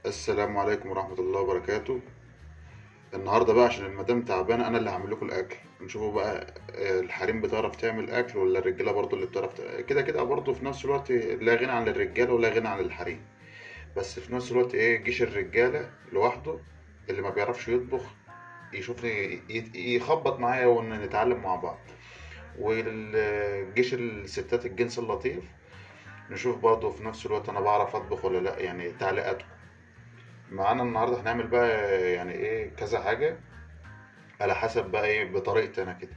السلام عليكم ورحمة الله وبركاته. النهاردة بقى عشان المدام تعبانة أنا اللي هعمل لكم الأكل. نشوفوا بقى الحريم بتعرف تعمل أكل ولا الرجالة برضو اللي بتعرف كده كده برضو في نفس الوقت لا غنى عن الرجالة ولا غنى عن الحريم. بس في نفس الوقت جيش الرجالة لوحده اللي ما بيعرفش يطبخ يشوفني يخبط معايا ونتعلم مع بعض. والجيش الستات الجنس اللطيف نشوف برضه في نفس الوقت أنا بعرف أطبخ ولا لأ، يعني تعليقاتكم. معانا النهارده هنعمل بقى يعني كذا حاجة على حسب بقى بطريقتي انا كده.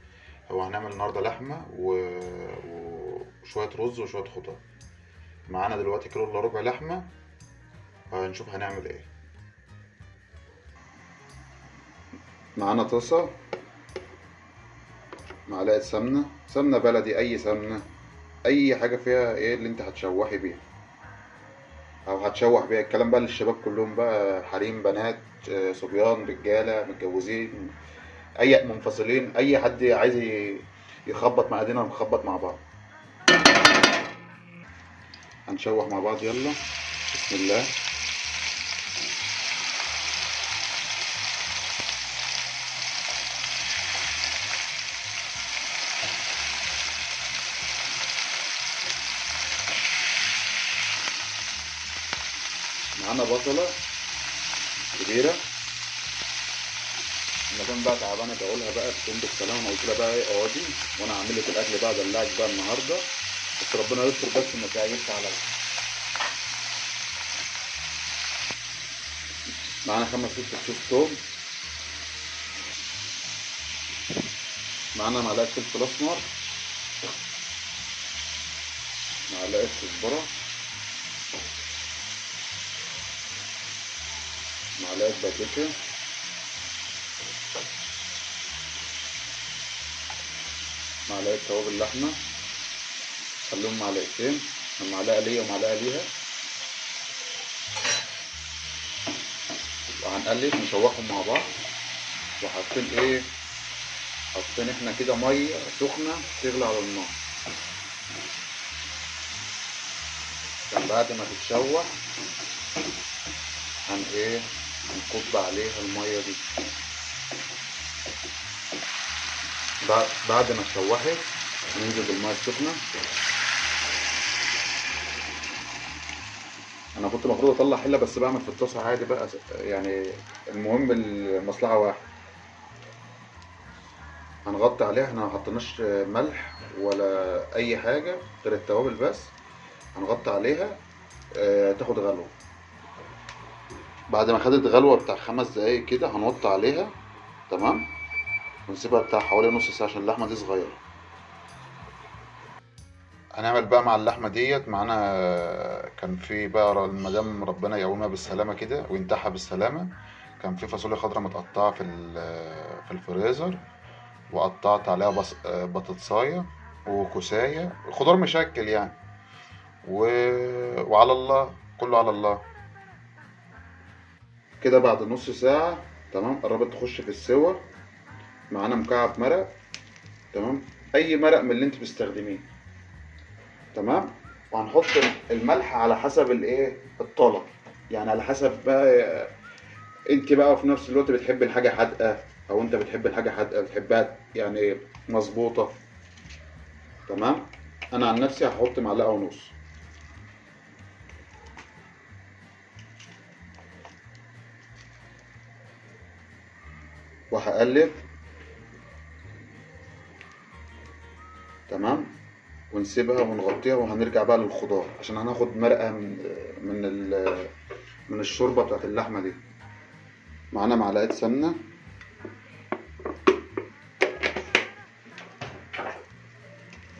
هو هنعمل النهارده لحمة وشوية رز وشوية خضار. معانا دلوقتي كيلو الا ربع لحمة، وهنشوف هنعمل ايه. معانا طاسة، معلقة سمنة، سمنة بلدي اي سمنة، اي حاجة فيها اللي انت هتشوحي بيها او هتشوح بيها. الكلام بقى للشباب كلهم بقى، حريم، بنات، صبيان، رجالة، متجوزين، اي منفصلين، اي حد عايز يخبط مع ايدينا ونخبط مع بعض. هنشوح مع بعض، يلا بسم الله. معانا بصلة كبيرة. المدام بقى تعبانة بقولها بقى تكون بالسلامة، انا قلت لها بقى اقعدي وانا هعمل لك الاكل بقى ادلعك بقى النهارده، بس ربنا يستر بس ما تعيبش عليا. معانا 5 6 فصوص توم. معانا معلقة فلفل اسمر، معلقة كزبرة، معلقة بابريكا، معلقة توابل لحمة، خليهم معلقتين، معلقة ليا ومعلقة ليها. وهنقلب نشوحهم مع بعض. وحاطين حاطين احنا كده مية سخنة تغلي على النار، عشان بعد ما تتشوح هن هنكب عليها المية دي. بعد ما اتشوحت ننزل بالمية السخنة. انا كنت المفروض اطلع حلة بس بعمل في الطاسة عادي بقى، يعني المهم المصلحة واحد. هنغطي عليها، احنا ما حطيناش ملح ولا اي حاجة غير التوابل بس. هنغطي عليها تاخد غلوة. بعد ما خدت غلوة بتاع 5 دقايق كده هنوطي عليها، تمام، ونسيبها بتاع حوالي نص ساعة عشان اللحمة دي صغيرة. هنعمل بقى مع اللحمة ديت. معانا كان في بقى المدام ربنا يقومها بالسلامة كده وينتحها بالسلامة. كان في فاصوليا خضراء متقطعة في الفريزر، وقطعت عليها بطاطساية وكوساية، خضار مشكل يعني. و... وعلى الله، كله على الله. كده بعد نص ساعة تمام، قربت تخش في السوا. معانا مكعب مرق، تمام، اي مرق من اللي انت بتستخدميه، تمام. وهنحط الملح على حسب الطلب، يعني على حسب بقى انت بقى في نفس الوقت بتحب الحاجه حادقه، او انت بتحب الحاجه حادقه بتحبها يعني مظبوطه، تمام. انا عن نفسي هحط معلقه ونص. وهقلب، تمام، ونسيبها ونغطيها. وهنرجع بقى للخضار عشان هناخد مرقه من الشوربه بتاعت اللحمه دي. معانا معلقه سمنه،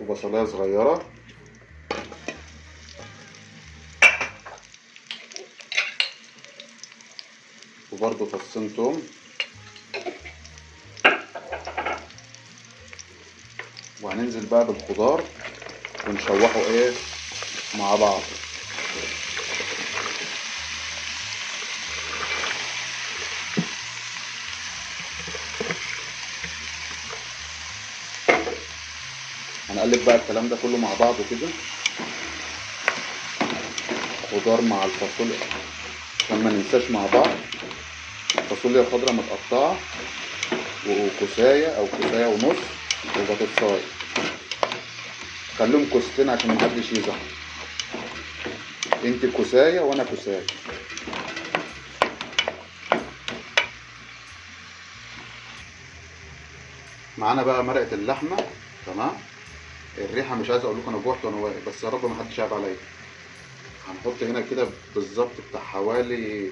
وبصلايه صغيره، وبرده فصين توم. وهننزل بقى بالخضار ونشوحه مع بعض. هنقلب بقى الكلام ده كله مع بعضه كده، خضار مع الفاصوليا عشان ما ننساش مع بعض. فاصوليا خضراء متقطعة، وكوساية او كوساية ونص، وبطاطساية. خليهم كوستين عشان محدش يزعل. انت كوساية وانا كوساية. معانا بقى مرقة اللحمة. تمام. الريحة مش عايز اقول لكم، انا جوعت وانا واقف، بس يا رب ما حدش يعيب عليا. هنحط هنا كده بالظبط بتاع حوالي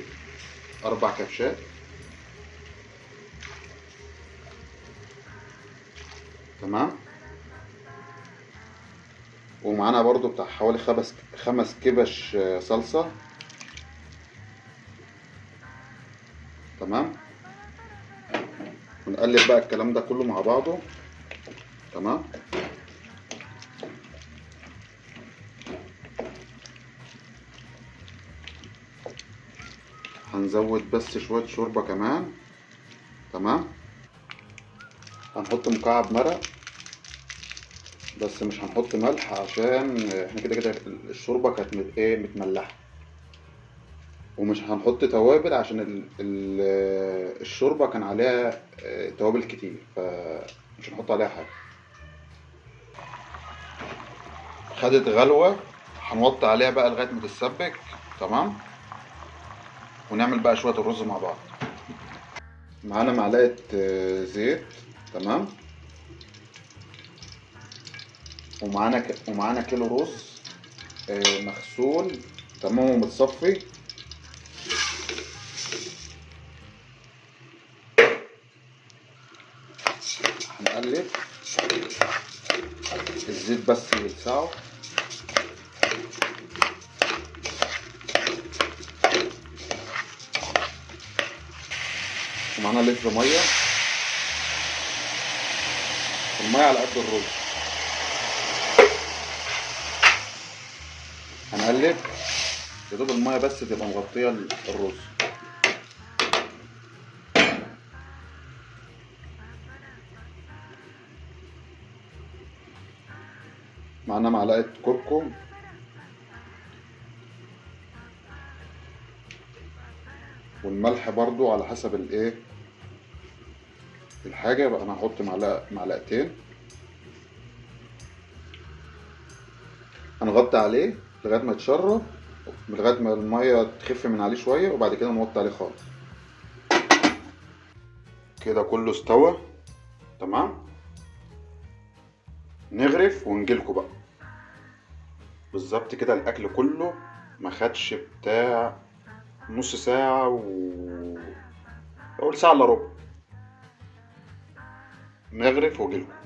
4 كبشات. تمام. ومعانا برضو بتاع حوالي 5 كبش صلصة. تمام. ونقلب بقى الكلام ده كله مع بعضه. تمام. هنزود بس شوية شوربة كمان. تمام. هنحط مكعب مرق، بس مش هنحط ملح عشان احنا كده كده الشوربة كانت متملحة. ومش هنحط توابل عشان الشوربة كان عليها توابل كتير، فمش هنحط عليها حاجة. خدت غلوة، هنوطي عليها بقى لغاية ما تتسبك. تمام. ونعمل بقى شوية الرز مع بعض. معانا معلقة زيت. تمام. ومعانا كيلو رز مغسول. تمام ومتصفي. هنقلب الزيت بس يلسعه. ومعانا لتر ميه. الميه على قد الرز. هنقلب يا دوب الميه بس تبقى مغطيه الرز. معانا معلقه كركم. والملح برضو على حسب الحاجه. بقى انا هحط معلقتين. هنغطي عليه لغايه ما يتشرب، لغايه ما الميه تخف من عليه شويه، وبعد كده نوطي عليه خالص. كده كله استوى. تمام. نغرف ونجيلكوا بقى. بالظبط كده الاكل كله ما خدش بتاع نص ساعه اقول ساعه الا ربع. نغرف واجيلكوا.